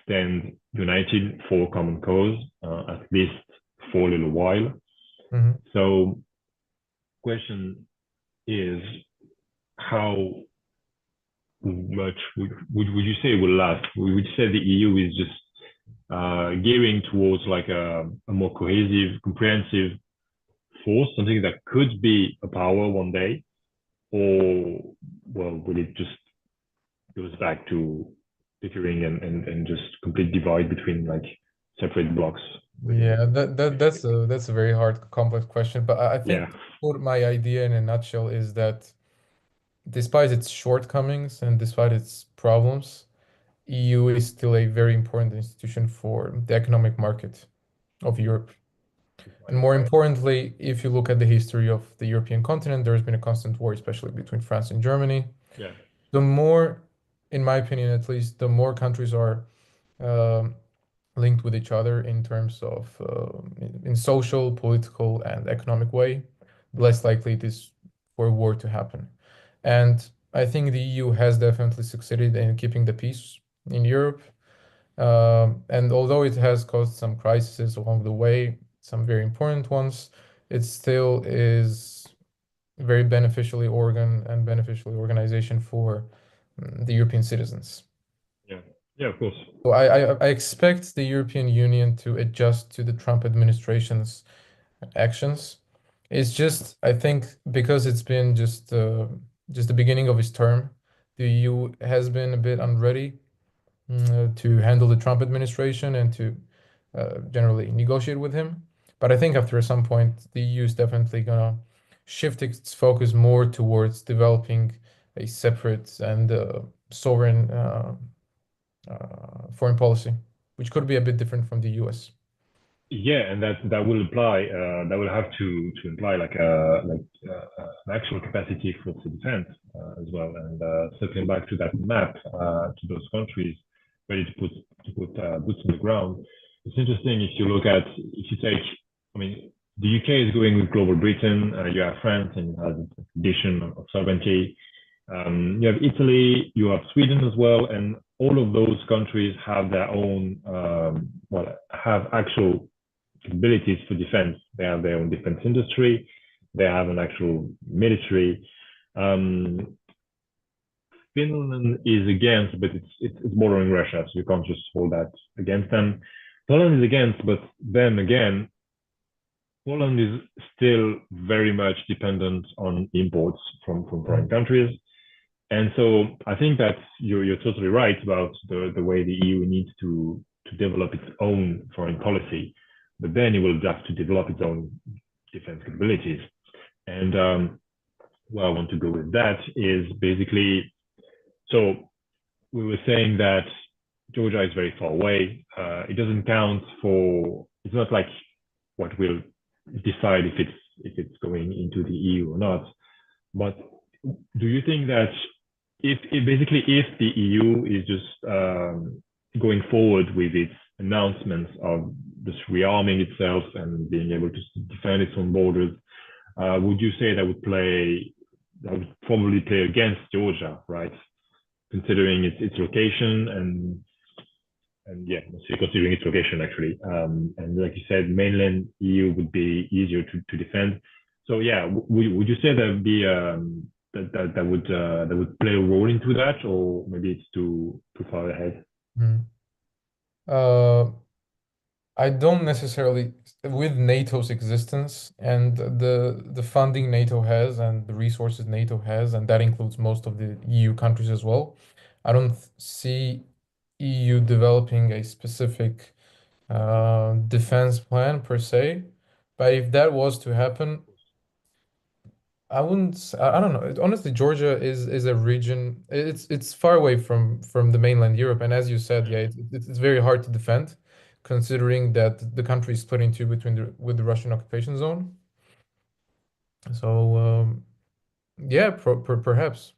stand united for a common cause, at least for a little while. Mm-hmm. So, question is, how much would you say will last? Would you say the EU is just gearing towards like a more cohesive, comprehensive force, something that could be a power one day, or well, will it just goes back to bickering and just complete divide between like separate blocks? Yeah, that's a very hard, complex question. But I think Yeah, what my idea in a nutshell is that despite its shortcomings and despite its problems, EU is still a very important institution for the economic market of Europe. And more importantly, if you look at the history of the European continent, there's been a constant war, especially between France and Germany. yeah, The more, in my opinion at least, the more countries are um linked with each other in terms of in social, political, and economic way, less likely it is for a war to happen. And I think the EU has definitely succeeded in keeping the peace in Europe. And although it has caused some crises along the way, some very important ones, it still is very beneficially organization for the European citizens. Yeah, yeah, of course. So I expect the European Union to adjust to the Trump administration's actions. It's just, I think, because it's been just the beginning of his term, the EU has been a bit unready to handle the Trump administration and to generally negotiate with him. But I think after some point, the EU is definitely gonna shift its focus more towards developing a separate and sovereign foreign policy, which could be a bit different from the US. Yeah, and that will apply. That will have to imply an actual capacity for the defense as well. And circling back to that map to those countries ready to put boots on the ground. It's interesting if you take. I mean, the UK is going with global Britain. You have France, and it has a condition of sovereignty. You have Italy, you have Sweden as well, and all of those countries have their own, have actual capabilities for defense. They have their own defense industry. They have an actual military. Finland is against, but it's bordering Russia, so you can't just hold that against them. Poland is against, but then again, Poland is still very much dependent on imports from foreign countries. And so I think that you're totally right about the way the EU needs to develop its own foreign policy, but then it will have to develop its own defense capabilities. And where I want to go with that is basically, so we were saying that Georgia is very far away. It doesn't count for, it's not like what will decide if it's going into the EU or not. But do you think that if the EU is just going forward with its announcements of just rearming itself and being able to defend its own borders, would you say that would probably play against Georgia, right? Considering its location and yeah, considering its location actually, and like you said, mainland EU would be easier to defend. So yeah, would you say that would be that would play a role into that, or maybe it's too far ahead? Uh, I don't necessarily, with NATO's existence and the funding NATO has and the resources NATO has, and that includes most of the EU countries as well. I don't see EU developing a specific defense plan per se. But if that was to happen, I wouldn't. I don't know. Honestly, Georgia is a region. It's far away from the mainland Europe, and as you said, yeah, it's very hard to defend, considering that the country is split in two with the Russian occupation zone. So yeah, perhaps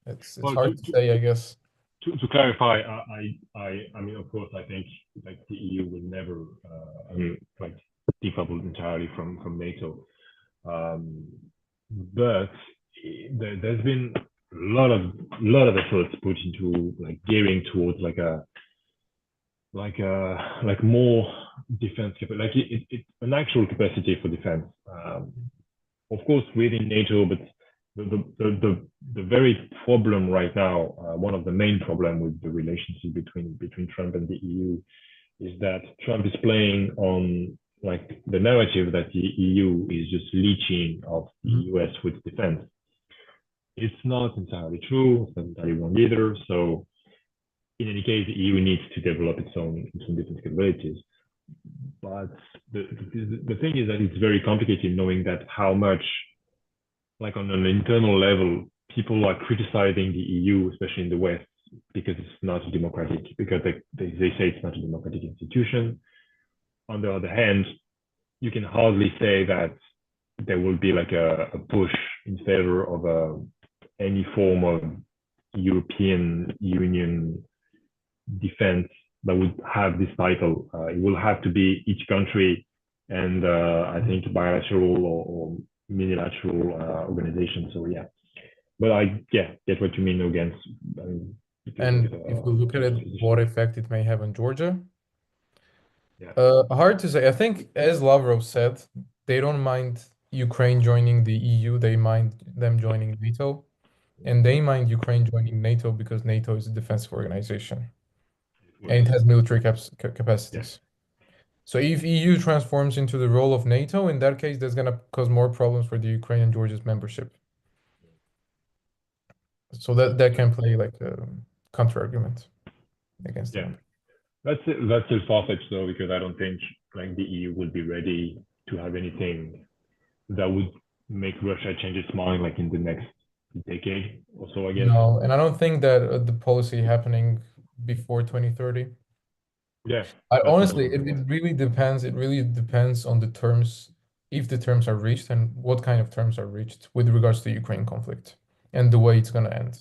it's Well, hard to say, I guess. to clarify, I mean, of course, I think like the EU will never, like decouple entirely from NATO. But there's been a lot of efforts put into like gearing towards like more defense capability, like an actual capacity for defense. Of course, within NATO, but the very problem right now, one of the main problem with the relationship between Trump and the EU is that Trump is playing on like the narrative that the EU is just leeching of the US with defense. It's not entirely true. It's not entirely wrong either. So in any case, the EU needs to develop its own defense capabilities. But the thing is that it's very complicated knowing that how much, like on an internal level, people are criticizing the EU, especially in the West, because it's not democratic, because they say it's not a democratic institution. On the other hand, you can hardly say that there will be like a push in favor of any form of European Union defense that would have this title. It will have to be each country and I think bilateral or unilateral organization. So yeah, but I get what you mean against. I mean, and if we look at it, what effect it may have on Georgia. Yeah. Hard to say. I think, as Lavrov said, they don't mind Ukraine joining the EU. They mind them joining NATO, and they mind Ukraine joining NATO because NATO is a defensive organization It was. and it has military Yeah. capacities. So if EU transforms into the role of NATO, in that case, that's gonna cause more problems for the Ukraine and Georgia's membership. So that So, can play like a counter argument against the yeah. member. That's still far-fetched though, because I don't think like the EU will be ready to have anything that would make Russia change its mind like in the next decade or so, I guess. No, and I don't think that the policy happening before 2030. Yeah, I that's honestly, another it point. really depends. It really depends on the terms, if the terms are reached and what kind of terms are reached with regards to the Ukraine conflict and the way it's going to end.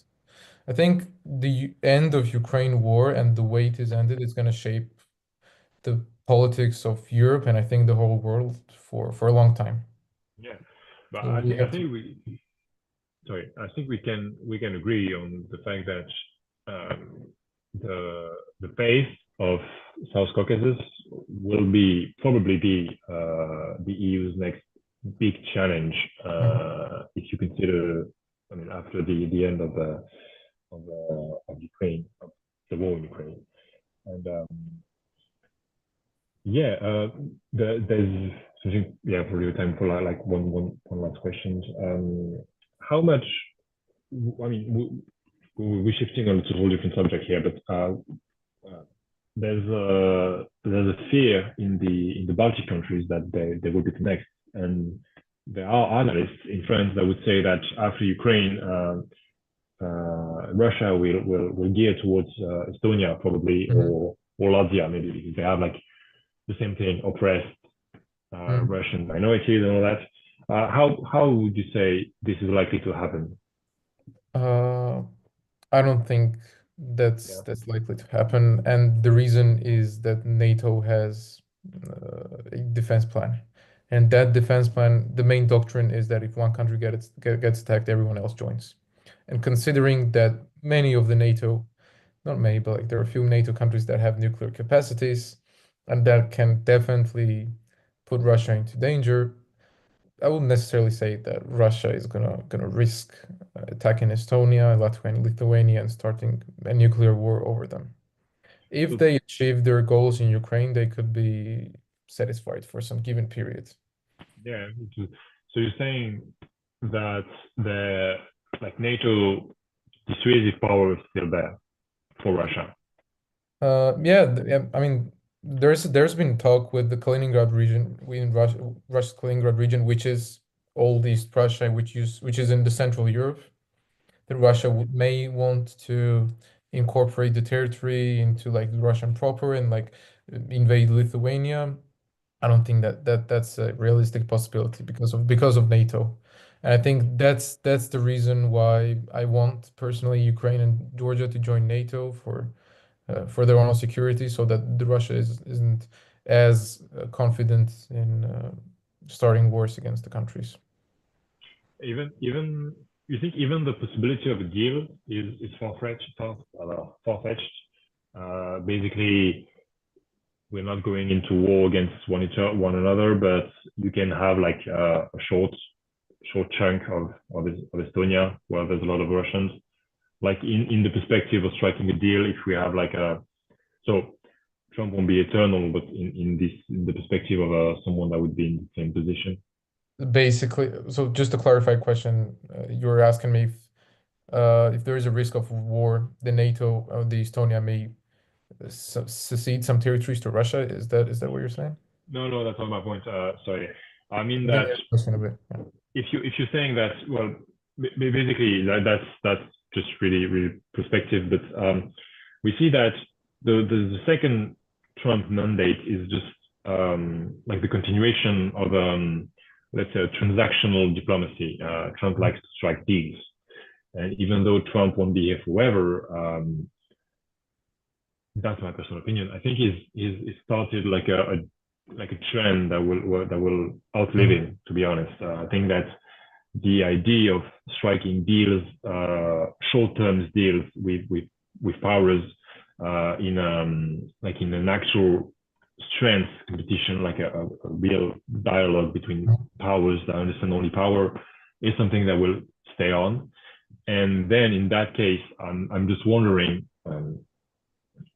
I think the end of Ukraine war and the way it is ended is going to shape the politics of Europe and I think the whole world for a long time. Yeah, but So I we think I have to. think we sorry, I think we can agree on the fact that um, the pace of South Caucasus will be probably the EU's next big challenge Mhm. if you consider, I mean, after the end of Ukraine, of the war in Ukraine, and yeah, there's something, yeah, probably time for like one last question. How much? I mean, we're shifting on to a whole different subject here, but uh, there's a fear in the Baltic countries that they will be next, and there are analysts in France that would say that after Ukraine, Russia will gear towards Estonia probably, Mhm. or Latvia maybe, because they have like the same thing, oppressed Mhm. Russian minorities and all that. How would you say this is likely to happen? Uh, I don't think Yeah. that's likely to happen, and the reason is that NATO has a defense plan, and that defense plan, the main doctrine is that if one country gets attacked, everyone else joins. And considering that many of the NATO, not many, but like there are a few NATO countries that have nuclear capacities, and that can definitely put Russia into danger. I wouldn't necessarily say that Russia is gonna risk attacking Estonia, Latvia, and Lithuania and starting a nuclear war over them. If So they achieve their goals in Ukraine, they could be satisfied for some given period. yeah, so you're saying that the like NATO dissuasive power is still there for Russia. Yeah, yeah, I mean, there's been talk with the Kaliningrad region, in Russia's Kaliningrad region, which is all East Prussia, which is in the Central Europe. That Russia may want to incorporate the territory into like Russian proper and like invade Lithuania. I don't think that's a realistic possibility because of NATO. And I think that's the reason why I want personally Ukraine and Georgia to join NATO for their own security, so that the Russia isn't as confident in starting wars against the countries. Even you think even the possibility of a deal is far-fetched. Basically, we're not going into war against one another, but you can have like a short chunk of Estonia where there's a lot of Russians. Like in the perspective of striking a deal, if we have like a so Trump won't be eternal, but in the perspective of someone that would be in the same position. Basically, so just to clarify question, you were asking me if there is a risk of war, the NATO, the Estonia may secede some territories to Russia. Is that what you're saying? No, that's not my point. Sorry, I mean I get that your question a bit. Yeah. if you're saying that, well, basically that's just really perspective. But we see that the second Trump mandate is just like the continuation of let's say a transactional diplomacy. Trump likes to strike deals, and even though Trump won't be here forever, that's my personal opinion. I think he's started like a trend that will outlive Mhm. him. To be honest, I think that the idea of striking deals, short-term deals with powers in like in an actual strength competition, like a real dialogue between powers that understand only power, is something that will stay on. And then in that case, I'm just wondering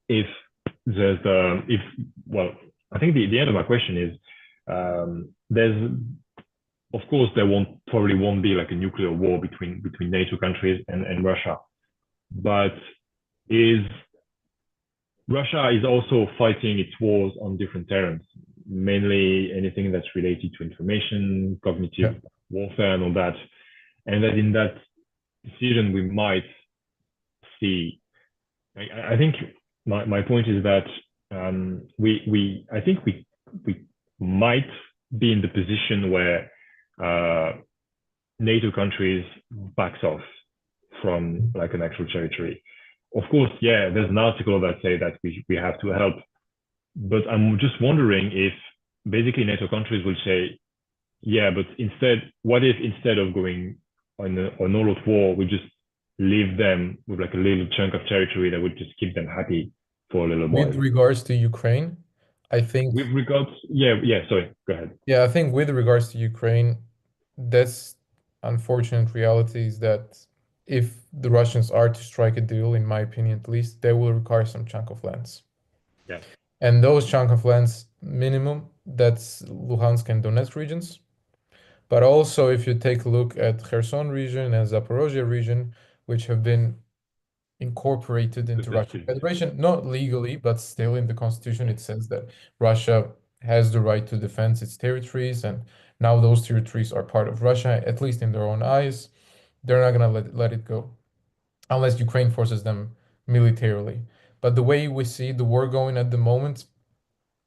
if there's if well, I think the end of my question is there's of course there probably won't be like a nuclear war between NATO countries and Russia, but is Russia is also fighting its wars on different terrains, mainly anything that's related to information, cognitive warfare, and all that. And that in that decision, we might see. I think my point is that I think we might be in the position where NATO countries backs off from like an actual territory. Of course, yeah, there's an article that say that we have to help, but I'm just wondering if basically NATO countries will say, yeah, but what if instead of going on an all-out war, we just leave them with like a little chunk of territory that would just keep them happy for a little while. With regards to Ukraine, I think with regards, sorry, go ahead. Yeah, I think with regards to Ukraine, that's unfortunate reality is that if the Russians are to strike a deal, in my opinion at least, they will require some chunk of lands. Yeah. And those chunk of lands, minimum, that's Luhansk and Donetsk regions. But also, if you take a look at Kherson region and Zaporozhye region, which have been incorporated into Russian Federation, not legally, but still in the constitution, it says that Russia has the right to defend its territories, and now those territories are part of Russia, at least in their own eyes. They're not gonna let it go unless Ukraine forces them militarily. But the way we see the war going at the moment,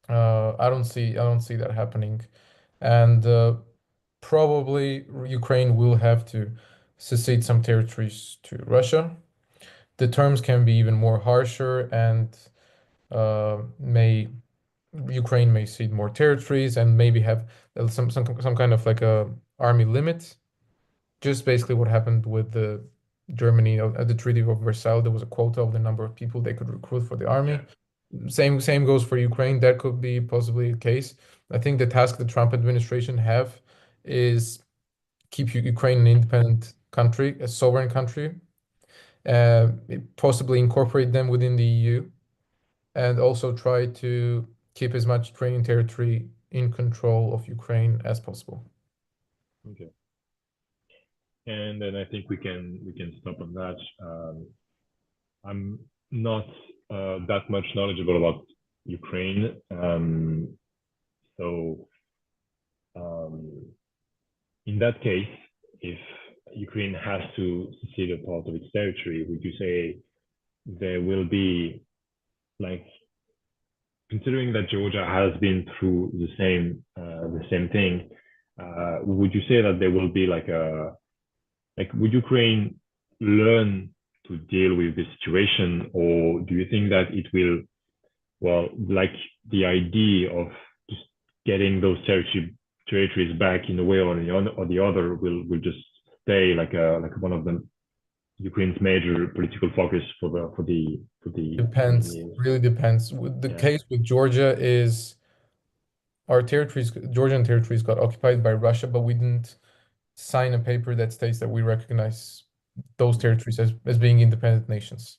I don't see that happening, and probably Ukraine will have to secede some territories to Russia. The terms can be even more harsher, and Ukraine may cede more territories and maybe have some kind of like a army limit. Just basically what happened with the Germany at the Treaty of Versailles. There was a quota of the number of people they could recruit for the army. Same goes for Ukraine. That could be possibly the case. I think the task the Trump administration have is keep Ukraine an independent country, a sovereign country, possibly incorporate them within the EU, and also try to keep as much Ukrainian territory in control of Ukraine as possible. Okay. And then I think we can stop on that. I'm not that much knowledgeable about Ukraine, so in that case, if Ukraine has to cede a part of its territory, would you say there will be, like, considering that Georgia has been through the same thing, would you say that there will be would Ukraine learn to deal with this situation, or do you think that it will, well, like the idea of just getting those territories back in a way or the other will just stay like one of them Ukraine's major political focus for the Depends, really depends. The case with Georgia is our Georgian territories got occupied by Russia, but we didn't sign a paper that states that we recognize those territories as being independent nations.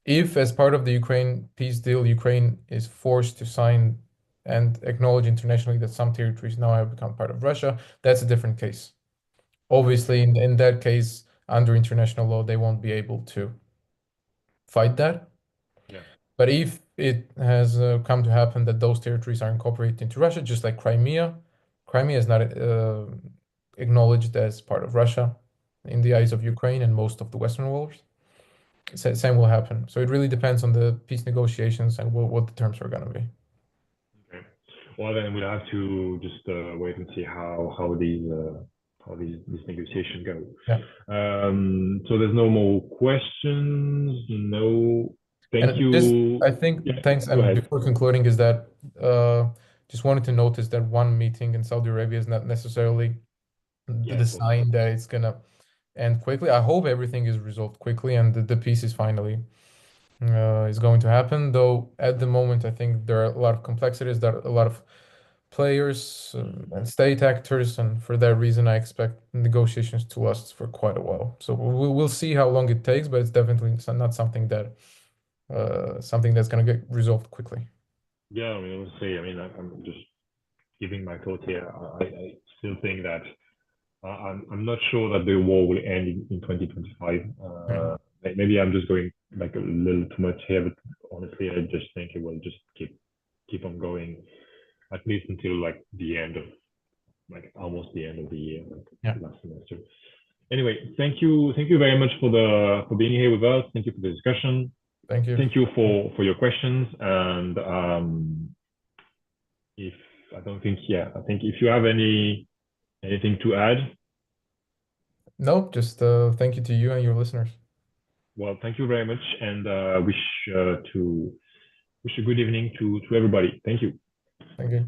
If, as part of the Ukraine peace deal, Ukraine is forced to sign and acknowledge internationally that some territories now have become part of Russia, that's a different case. Obviously, in that case, under international law, they won't be able to fight that. Yeah. But if it has come to happen that those territories are incorporated into Russia, just like Crimea is not acknowledged as part of Russia in the eyes of Ukraine and most of the Western world. Same will happen. So it really depends on the peace negotiations and what the terms are going to be. Okay. Well, then we'll have to just wait and see how these negotiations go. Yeah. So there's no more questions. No. Thank you. I think thanks. And before concluding, is that just wanted to notice that one meeting in Saudi Arabia is not necessarily the sign that it's gonna end quickly. I hope everything is resolved quickly and the peace is finally is going to happen. Though at the moment, I think there are a lot of complexities, that a lot of players and state actors, and for that reason, I expect negotiations to last for quite a while. So we'll see how long it takes, but it's definitely not something that something that's going to get resolved quickly. Yeah, I mean, honestly, I mean, I'm just giving my thoughts here. I still think that I'm not sure that the war will end in 2025. Mhm. Maybe I'm just going like a little too much here, but honestly, I just think it will just keep on going at least until like the end of like almost the end of the year, like Yeah, last semester. Anyway, thank you very much for being here with us. Thank you for the discussion. thank you. Thank you for your questions. And if I don't think, yeah, I think if you have anything to add, No, just thank you to you and your listeners. well, thank you very much, and to wish a good evening to everybody. Thank you. Thank you.